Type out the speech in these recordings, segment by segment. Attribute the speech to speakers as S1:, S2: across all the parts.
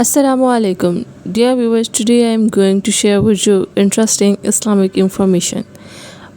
S1: Assalamu alaikum. Dear viewers, today I am going to share with you interesting Islamic information.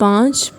S1: 5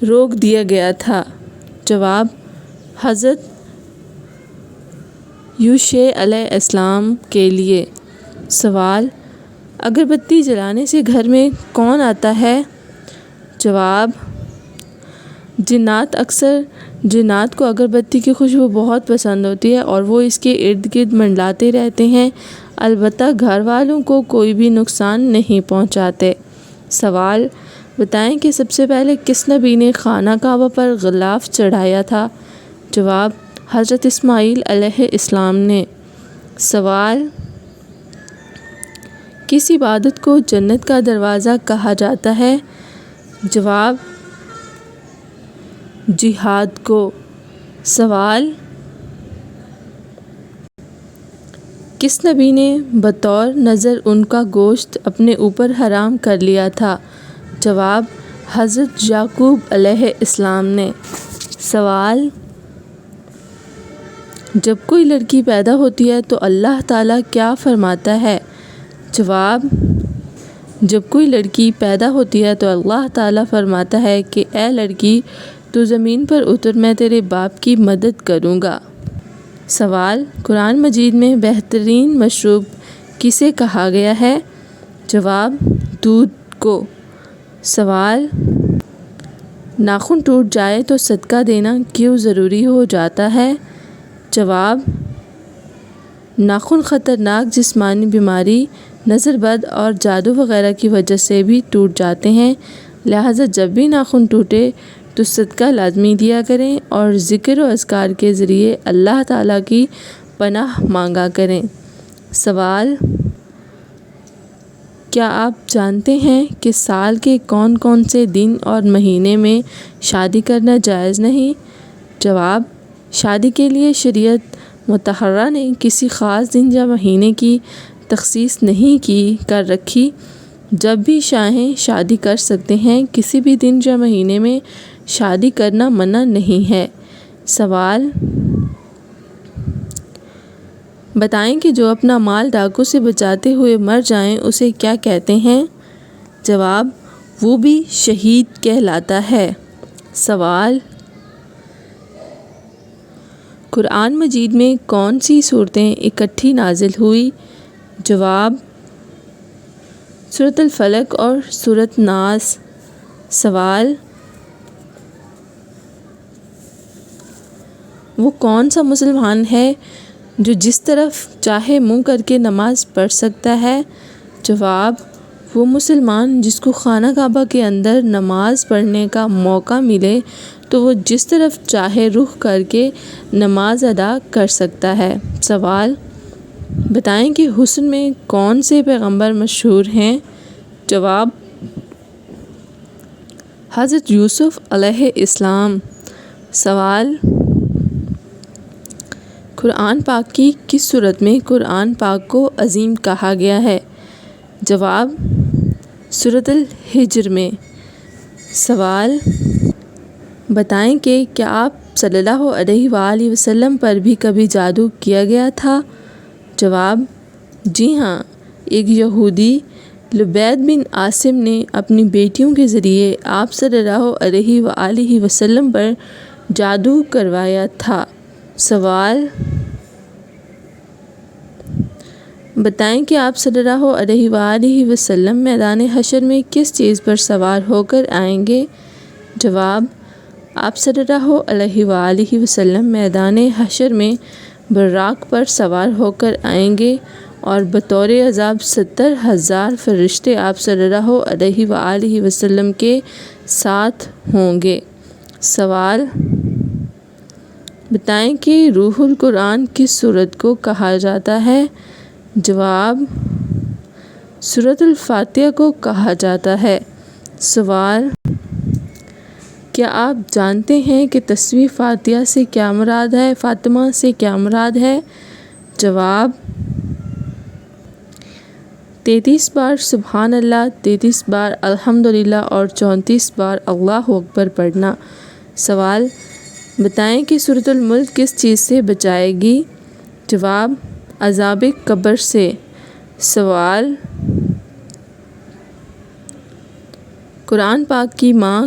S1: روک دیا گیا تھا؟ جواب: حضرت یوشع علیہ السلام کے لیے۔ سوال: اگر بتی جلانے سے گھر میں کون آتا ہے؟ جواب: جنات۔ اکثر جنات کو اگربتی کی خوشبو بہت پسند ہوتی ہے اور وہ اس کے ارد گرد منڈلاتے رہتے ہیں، البتہ گھر والوں کو کوئی بھی نقصان نہیں پہنچاتے۔ سوال: بتائیں کہ سب سے پہلے کس نبی نے خانہ کعبہ پر غلاف چڑھایا تھا؟ جواب: حضرت اسماعیل علیہ السلام نے۔ سوال: کس عبادت کو جنت کا دروازہ کہا جاتا ہے؟ جواب: جہاد کو۔ سوال: کس نبی نے بطور نذر ان کا گوشت اپنے اوپر حرام کر لیا تھا؟ جواب: حضرت یعقوب علیہ السلام نے۔ سوال: جب کوئی لڑکی پیدا ہوتی ہے تو اللہ تعالیٰ کیا فرماتا ہے؟ جواب: جب کوئی لڑکی پیدا ہوتی ہے تو اللہ تعالیٰ فرماتا ہے کہ اے لڑکی، تو زمین پر اتر، میں تیرے باپ کی مدد کروں گا۔ سوال: قرآن مجید میں بہترین مشروب کسے کہا گیا ہے؟ جواب: دودھ کو۔ سوال: ناخن ٹوٹ جائے تو صدقہ دینا کیوں ضروری ہو جاتا ہے؟ جواب: ناخن خطرناک جسمانی بیماری، نظر بد اور جادو وغیرہ کی وجہ سے بھی ٹوٹ جاتے ہیں، لہٰذا جب بھی ناخن ٹوٹے تو صدقہ لازمی دیا کریں اور ذکر و اذکار کے ذریعے اللہ تعالیٰ کی پناہ مانگا کریں۔ سوال: کیا آپ جانتے ہیں کہ سال کے کون کون سے دن اور مہینے میں شادی کرنا جائز نہیں؟ جواب: شادی کے لیے شریعت مطہرہ نے کسی خاص دن یا مہینے کی تخصیص نہیں کر رکھی، جب بھی چاہیں شادی کر سکتے ہیں، کسی بھی دن یا مہینے میں شادی کرنا منع نہیں ہے۔ سوال: بتائیں کہ جو اپنا مال ڈاکو سے بچاتے ہوئے مر جائیں اسے کیا کہتے ہیں؟ جواب: وہ بھی شہید کہلاتا ہے۔ سوال: قرآن مجید میں کون سی صورتیں اکٹھی نازل ہوئی؟ جواب: سورۃ الفلق اور سورۃ ناس۔ سوال: وہ کون سا مسلمان ہے جو جس طرف چاہے منہ کر کے نماز پڑھ سکتا ہے؟ جواب: وہ مسلمان جس کو خانہ کعبہ کے اندر نماز پڑھنے کا موقع ملے تو وہ جس طرف چاہے رخ کر کے نماز ادا کر سکتا ہے۔ سوال: بتائیں کہ حسن میں کون سے پیغمبر مشہور ہیں؟ جواب: حضرت یوسف علیہ السلام۔ سوال: قرآن پاک کی کس صورت میں قرآن پاک کو عظیم کہا گیا ہے؟ جواب: سورۃ الحجر میں۔ سوال: بتائیں کہ کیا آپ صلی اللہ علیہ وآلہ وسلم پر بھی کبھی جادو کیا گیا تھا؟ جواب: جی ہاں، ایک یہودی لبید بن عاصم نے اپنی بیٹیوں کے ذریعے آپ صلی اللہ علیہ وآلہ وسلم پر جادو کروایا تھا۔ سوال: بتائیں کہ آپ صلی اللہ علیہ وآلہ وسلم میدان حشر میں کس چیز پر سوار ہو کر آئیں گے؟ جواب: آپ صلی اللہ علیہ وآلہ وسلم میدان حشر میں براق پر سوار ہو کر آئیں گے اور بطور عذاب 70,000 فرشتے آپ صلی اللہ علیہ وآلہ وسلم کے ساتھ ہوں گے۔ سوال: بتائیں کہ روح القرآن کس سورت کو کہا جاتا ہے؟ جواب: سورۃ الفاتحہ کو کہا جاتا ہے۔ سوال: کیا آپ جانتے ہیں کہ تسبیح فاتحہ سے کیا مراد ہے، فاطمہ سے کیا مراد ہے؟ جواب: 33 بار سبحان اللہ، 33 بار الحمدللہ اور 34 بار اللہ اکبر پڑھنا۔ سوال: بتائیں کہ سورۃ الملک کس چیز سے بچائے گی؟ جواب: عذاب قبر سے۔ سوال: قرآن پاک کی ماں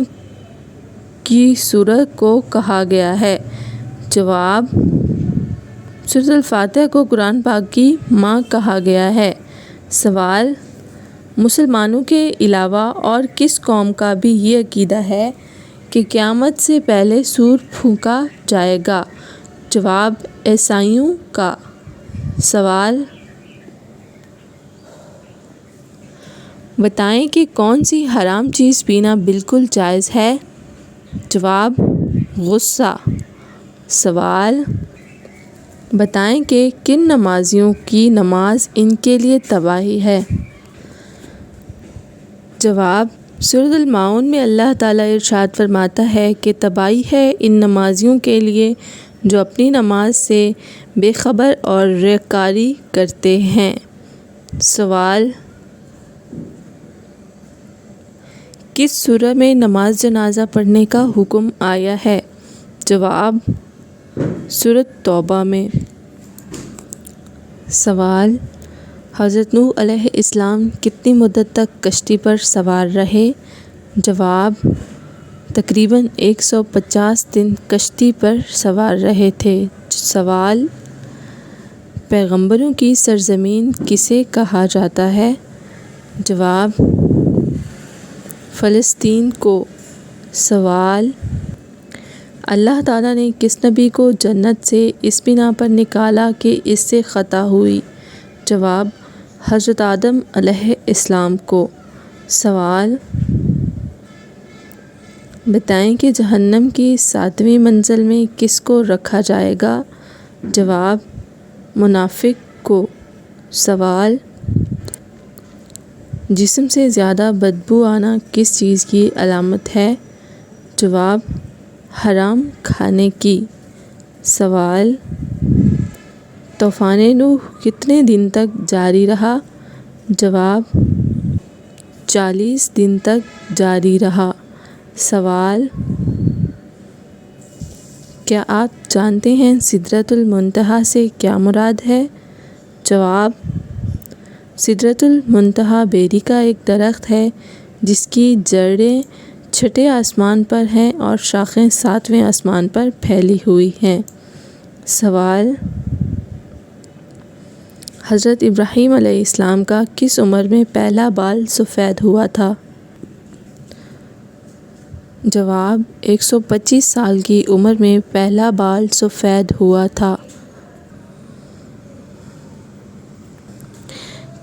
S1: کی سورت کو کہا گیا ہے؟ جواب: سورۃ الفاتحہ کو قرآن پاک کی ماں کہا گیا ہے۔ سوال: مسلمانوں کے علاوہ اور کس قوم کا بھی یہ عقیدہ ہے کہ قیامت سے پہلے سور پھونکا جائے گا؟ جواب: عیسائیوں کا۔ سوال: بتائیں کہ کون سی حرام چیز پینا بالکل جائز ہے؟ جواب: غصہ۔ سوال: بتائیں کہ کن نمازیوں کی نماز ان کے لیے تباہی ہے؟ جواب: سورۃ الماعون میں اللہ تعالیٰ ارشاد فرماتا ہے کہ تباہی ہے ان نمازیوں کے لیے جو اپنی نماز سے بے خبر اور ریاکاری کرتے ہیں۔ سوال: کس سورہ میں نماز جنازہ پڑھنے کا حکم آیا ہے؟ جواب: سورۃ توبہ میں۔ سوال: حضرت نوح علیہ السلام کتنی مدت تک کشتی پر سوار رہے؟ جواب: تقریباً 150 دن کشتی پر سوار رہے تھے۔ سوال: پیغمبروں کی سرزمین کسے کہا جاتا ہے؟ جواب: فلسطین کو۔ سوال: اللہ تعالیٰ نے کس نبی کو جنت سے اس بنا پر نکالا کہ اس سے خطا ہوئی؟ جواب: حضرت آدم علیہ السلام کو۔ سوال: بتائیں کہ جہنم کی 7ویں منزل میں کس کو رکھا جائے گا؟ جواب: منافق کو۔ سوال: جسم سے زیادہ بدبو آنا کس چیز کی علامت ہے؟ جواب: حرام کھانے کی۔ سوال: طوفان نوح کتنے دن تک جاری رہا؟ جواب: 40 دن تک جاری رہا۔ سوال: کیا آپ جانتے ہیں سدرۃ المنتہیٰ سے کیا مراد ہے؟ جواب: سدرۃ المنتہیٰ بیری کا ایک درخت ہے جس کی جڑیں چھٹے آسمان پر ہیں اور شاخیں 7ویں آسمان پر پھیلی ہوئی ہیں۔ سوال: حضرت ابراہیم علیہ السلام کا کس عمر میں پہلا بال سفید ہوا تھا؟ جواب: 125 سال کی عمر میں پہلا بال سفید ہوا تھا۔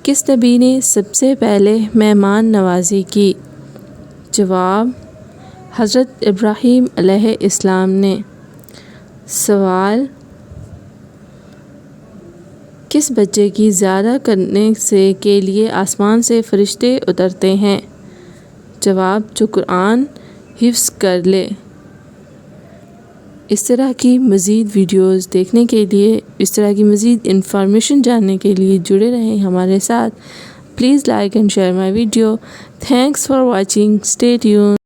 S1: کس نبی نے سب سے پہلے مہمان نوازی کی؟ جواب: حضرت ابراہیم علیہ السلام نے۔ سوال: کس بچے کی زیادہ کرنے سے کے لیے آسمان سے فرشتے اترتے ہیں؟ جواب: جو قرآن حفظ کر لے۔ اس طرح کی مزید ویڈیوز دیکھنے کے لیے، اس طرح کی مزید انفارمیشن جاننے کے لیے جڑے رہیں ہمارے ساتھ۔ Please like and share my video. Thanks for watching. Stay tune.